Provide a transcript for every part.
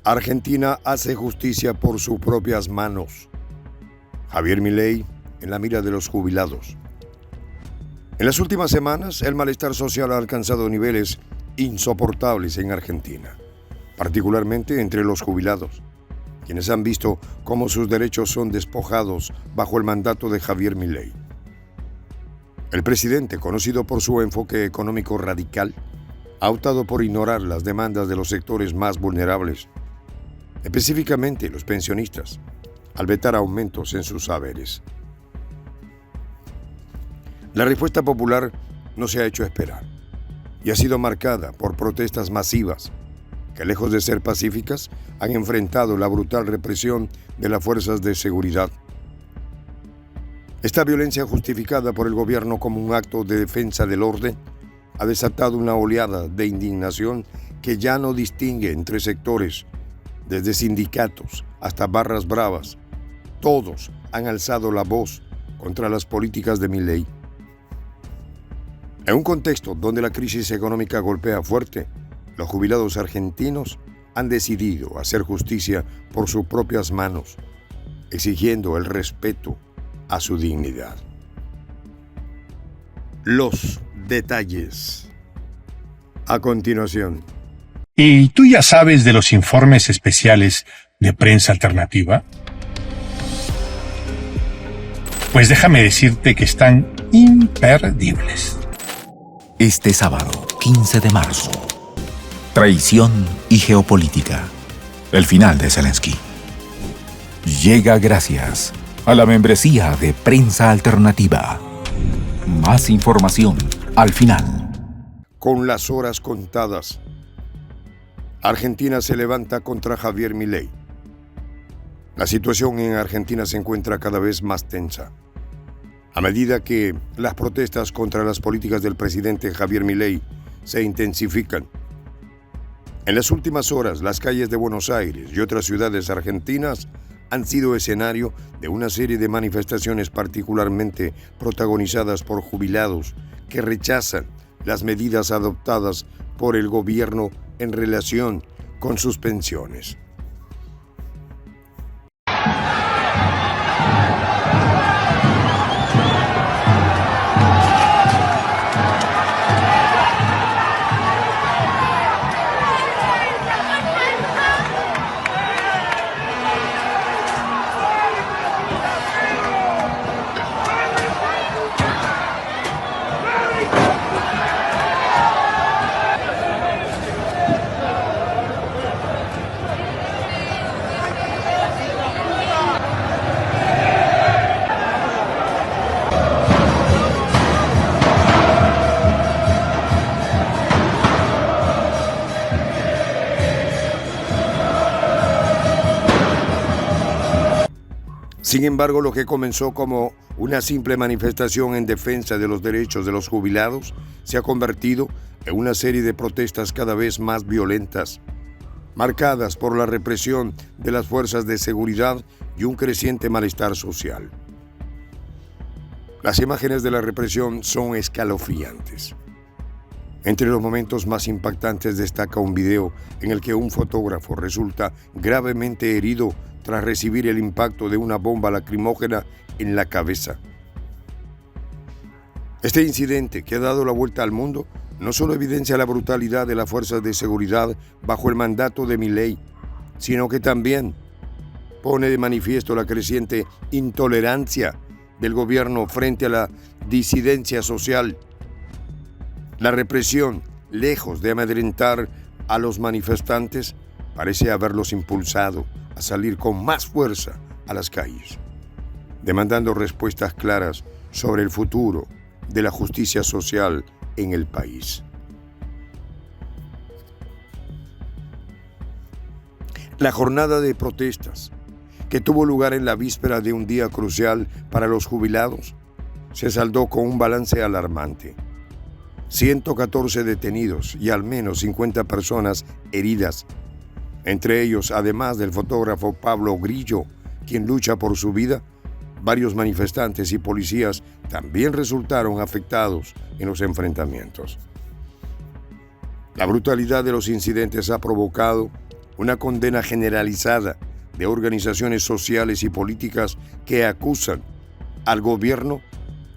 Argentina hace justicia por sus propias manos. Javier Milei en la mira de los jubilados. En las últimas semanas, el malestar social ha alcanzado niveles insoportables en Argentina, particularmente entre los jubilados, quienes han visto cómo sus derechos son despojados bajo el mandato de Javier Milei. El presidente, conocido por su enfoque económico radical, ha optado por ignorar las demandas de los sectores más vulnerables, específicamente los pensionistas, al vetar aumentos en sus haberes. La respuesta popular no se ha hecho esperar y ha sido marcada por protestas masivas que, lejos de ser pacíficas, han enfrentado la brutal represión de las fuerzas de seguridad. Esta violencia, justificada por el gobierno como un acto de defensa del orden, ha desatado una oleada de indignación que ya no distingue entre sectores, desde sindicatos hasta barras bravas. Todos han alzado la voz contra las políticas de Milei. En un contexto donde la crisis económica golpea fuerte, los jubilados argentinos han decidido hacer justicia por sus propias manos, exigiendo el respeto a su dignidad. Los detalles a continuación. ¿Y tú ya sabes de los informes especiales de Prensa Alternativa? Pues déjame decirte que están imperdibles. Este sábado, 15 de marzo. Traición y geopolítica. El final de Zelensky. Llega gracias a la membresía de Prensa Alternativa. Más información al final. Con las horas contadas, Argentina se levanta contra Javier Milei. La situación en Argentina se encuentra cada vez más tensa, a medida que las protestas contra las políticas del presidente Javier Milei se intensifican. En las últimas horas, las calles de Buenos Aires y otras ciudades argentinas han sido escenario de una serie de manifestaciones particularmente protagonizadas por jubilados que rechazan las medidas adoptadas por el gobierno en relación con sus pensiones. Sin embargo, lo que comenzó como una simple manifestación en defensa de los derechos de los jubilados se ha convertido en una serie de protestas cada vez más violentas, marcadas por la represión de las fuerzas de seguridad y un creciente malestar social. Las imágenes de la represión son escalofriantes. Entre los momentos más impactantes destaca un video en el que un fotógrafo resulta gravemente herido tras recibir el impacto de una bomba lacrimógena en la cabeza. Este incidente, que ha dado la vuelta al mundo, no solo evidencia la brutalidad de las fuerzas de seguridad bajo el mandato de Milei, sino que también pone de manifiesto la creciente intolerancia del gobierno frente a la disidencia social. La represión, lejos de amedrentar a los manifestantes, parece haberlos impulsado a salir con más fuerza a las calles, demandando respuestas claras sobre el futuro de la justicia social en el país. La jornada de protestas, que tuvo lugar en la víspera de un día crucial para los jubilados, se saldó con un balance alarmante. 114 detenidos y al menos 50 personas heridas. Entre ellos, además del fotógrafo Pablo Grillo, quien lucha por su vida, varios manifestantes y policías también resultaron afectados en los enfrentamientos. La brutalidad de los incidentes ha provocado una condena generalizada de organizaciones sociales y políticas que acusan al gobierno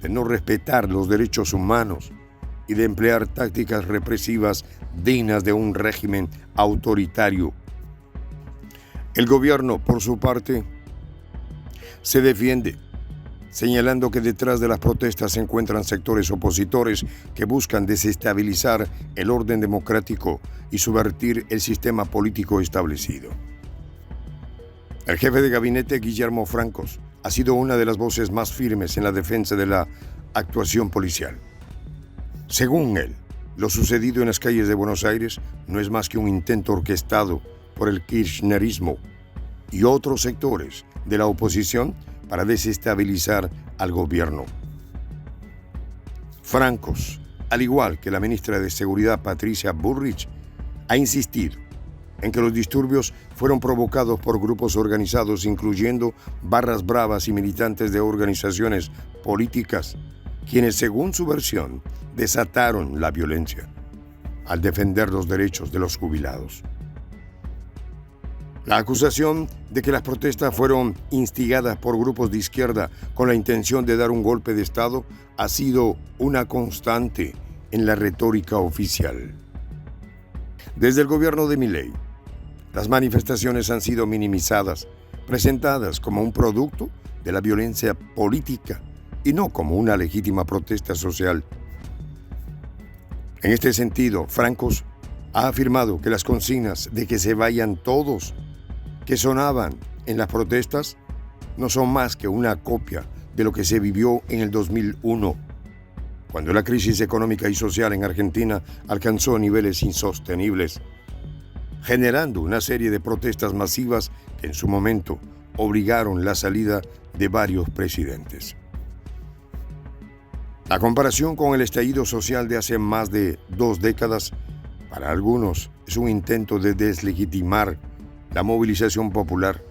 de no respetar los derechos humanos y de emplear tácticas represivas dignas de un régimen autoritario. El gobierno, por su parte, se defiende, señalando que detrás de las protestas se encuentran sectores opositores que buscan desestabilizar el orden democrático y subvertir el sistema político establecido. El jefe de gabinete, Guillermo Francos, ha sido una de las voces más firmes en la defensa de la actuación policial. Según él, lo sucedido en las calles de Buenos Aires no es más que un intento orquestado por el kirchnerismo y otros sectores de la oposición para desestabilizar al gobierno. Francos, al igual que la ministra de Seguridad Patricia Bullrich, ha insistido en que los disturbios fueron provocados por grupos organizados, incluyendo barras bravas y militantes de organizaciones políticas, quienes, según su versión, desataron la violencia al defender los derechos de los jubilados. La acusación de que las protestas fueron instigadas por grupos de izquierda con la intención de dar un golpe de Estado ha sido una constante en la retórica oficial. Desde el gobierno de Milei, las manifestaciones han sido minimizadas, presentadas como un producto de la violencia política y no como una legítima protesta social. En este sentido, Francos ha afirmado que las consignas de que se vayan todos que sonaban en las protestas no son más que una copia de lo que se vivió en el 2001, cuando la crisis económica y social en Argentina alcanzó niveles insostenibles, generando una serie de protestas masivas que en su momento obligaron la salida de varios presidentes. La comparación con el estallido social de hace más de 2 décadas, para algunos, es un intento de deslegitimar la movilización popular,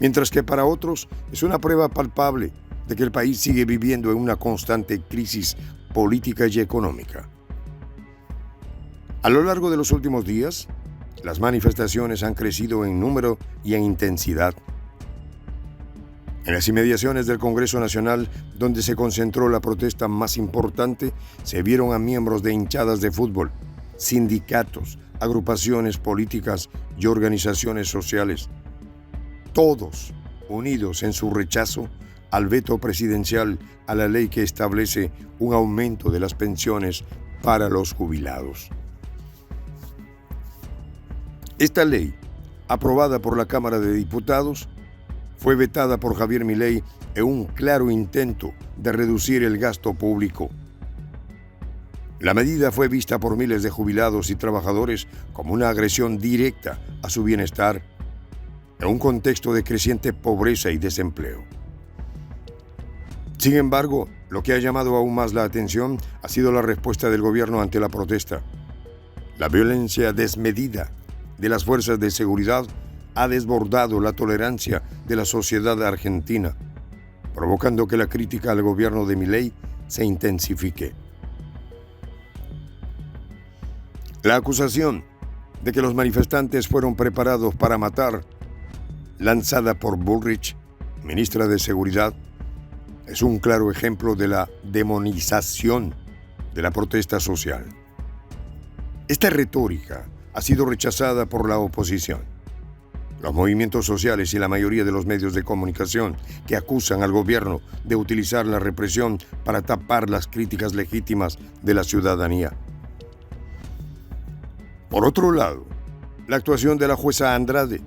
mientras que para otros es una prueba palpable de que el país sigue viviendo en una constante crisis política y económica. A lo largo de los últimos días, las manifestaciones han crecido en número y en intensidad. En las inmediaciones del Congreso Nacional, donde se concentró la protesta más importante, se vieron a miembros de hinchadas de fútbol, sindicatos, agrupaciones políticas y organizaciones sociales, todos unidos en su rechazo al veto presidencial a la ley que establece un aumento de las pensiones para los jubilados. Esta ley, aprobada por la Cámara de Diputados, fue vetada por Javier Milei en un claro intento de reducir el gasto público. La medida fue vista por miles de jubilados y trabajadores como una agresión directa a su bienestar en un contexto de creciente pobreza y desempleo. Sin embargo, lo que ha llamado aún más la atención ha sido la respuesta del gobierno ante la protesta. La violencia desmedida de las fuerzas de seguridad ha desbordado la tolerancia de la sociedad argentina, provocando que la crítica al gobierno de Milei se intensifique. La acusación de que los manifestantes fueron preparados para matar, lanzada por Bullrich, ministra de Seguridad, es un claro ejemplo de la demonización de la protesta social. Esta retórica ha sido rechazada por la oposición. Los movimientos sociales y la mayoría de los medios de comunicación que acusan al gobierno de utilizar la represión para tapar las críticas legítimas de la ciudadanía. Por otro lado, la actuación de la jueza Andrade,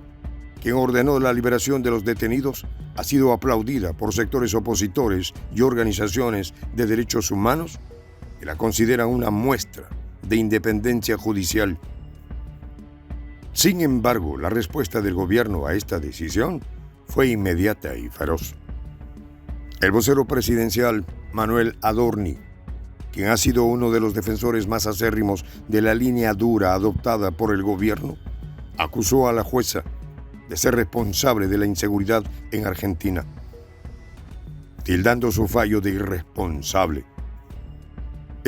quien ordenó la liberación de los detenidos, ha sido aplaudida por sectores opositores y organizaciones de derechos humanos que la consideran una muestra de independencia judicial. Sin embargo, la respuesta del gobierno a esta decisión fue inmediata y feroz. El vocero presidencial, Manuel Adorni, quien ha sido uno de los defensores más acérrimos de la línea dura adoptada por el gobierno, acusó a la jueza de ser responsable de la inseguridad en Argentina, tildando su fallo de irresponsable.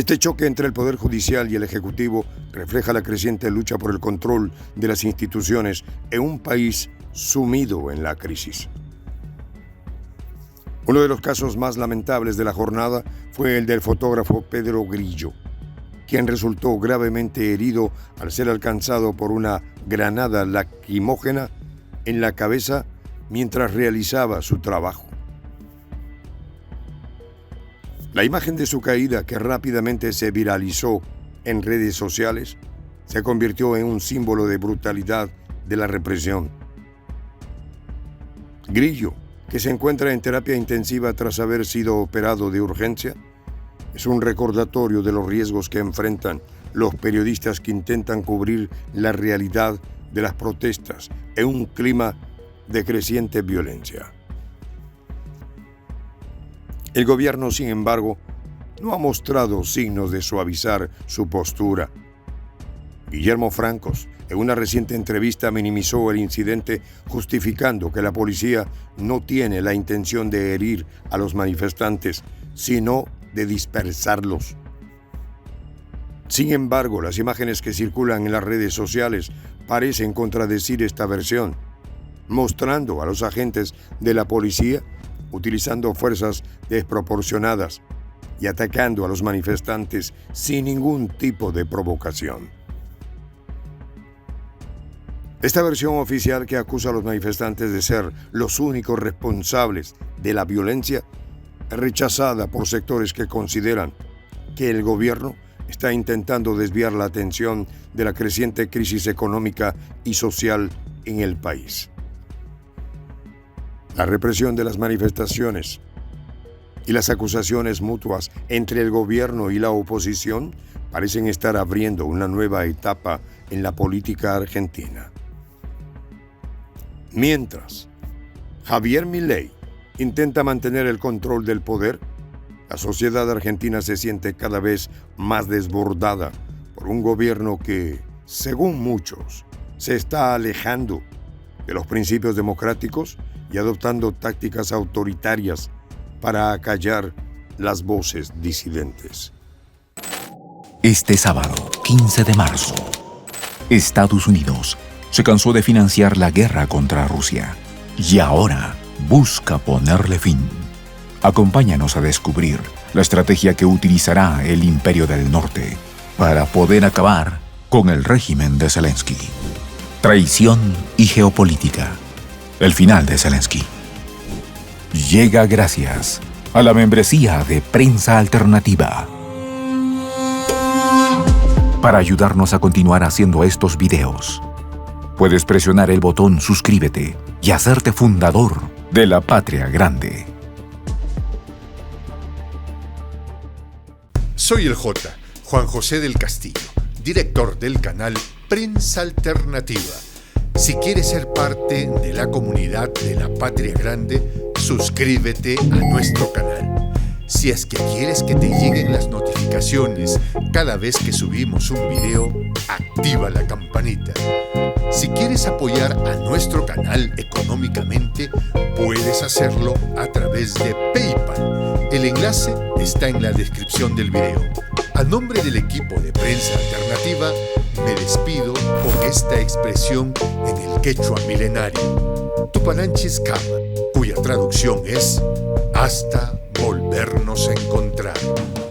Este choque entre el Poder Judicial y el Ejecutivo refleja la creciente lucha por el control de las instituciones en un país sumido en la crisis. Uno de los casos más lamentables de la jornada fue el del fotógrafo Pedro Grillo, quien resultó gravemente herido al ser alcanzado por una granada lacrimógena en la cabeza mientras realizaba su trabajo. La imagen de su caída, que rápidamente se viralizó en redes sociales, se convirtió en un símbolo de brutalidad de la represión. Grillo, que se encuentra en terapia intensiva tras haber sido operado de urgencia, es un recordatorio de los riesgos que enfrentan los periodistas que intentan cubrir la realidad de las protestas en un clima de creciente violencia. El gobierno, sin embargo, no ha mostrado signos de suavizar su postura. Guillermo Francos, en una reciente entrevista, minimizó el incidente, justificando que la policía no tiene la intención de herir a los manifestantes, sino de dispersarlos. Sin embargo, las imágenes que circulan en las redes sociales parecen contradecir esta versión, mostrando a los agentes de la policía utilizando fuerzas desproporcionadas y atacando a los manifestantes sin ningún tipo de provocación. Esta versión oficial, que acusa a los manifestantes de ser los únicos responsables de la violencia, es rechazada por sectores que consideran que el gobierno está intentando desviar la atención de la creciente crisis económica y social en el país. La represión de las manifestaciones y las acusaciones mutuas entre el gobierno y la oposición parecen estar abriendo una nueva etapa en la política argentina. Mientras Javier Milei intenta mantener el control del poder, la sociedad argentina se siente cada vez más desbordada por un gobierno que, según muchos, se está alejando de los principios democráticos y adoptando tácticas autoritarias para acallar las voces disidentes. Este sábado, 15 de marzo, Estados Unidos se cansó de financiar la guerra contra Rusia y ahora busca ponerle fin. Acompáñanos a descubrir la estrategia que utilizará el Imperio del Norte para poder acabar con el régimen de Zelensky. Traición y geopolítica. El final de Zelensky. Llega gracias a la membresía de Prensa Alternativa. Para ayudarnos a continuar haciendo estos videos, puedes presionar el botón suscríbete y hacerte fundador de la Patria Grande. Soy el Juan José del Castillo, director del canal Prensa Alternativa. Si quieres ser parte de la comunidad de la Patria Grande, suscríbete a nuestro canal. Si es que quieres que te lleguen las notificaciones cada vez que subimos un video, activa la campanita. Si quieres apoyar a nuestro canal económicamente, puedes hacerlo a través de PayPal. El enlace está en la descripción del video. A nombre del equipo de Prensa Alternativa, me despido con esta expresión en el quechua milenario, Tupananchis Kama, cuya traducción es hasta volvernos a encontrar.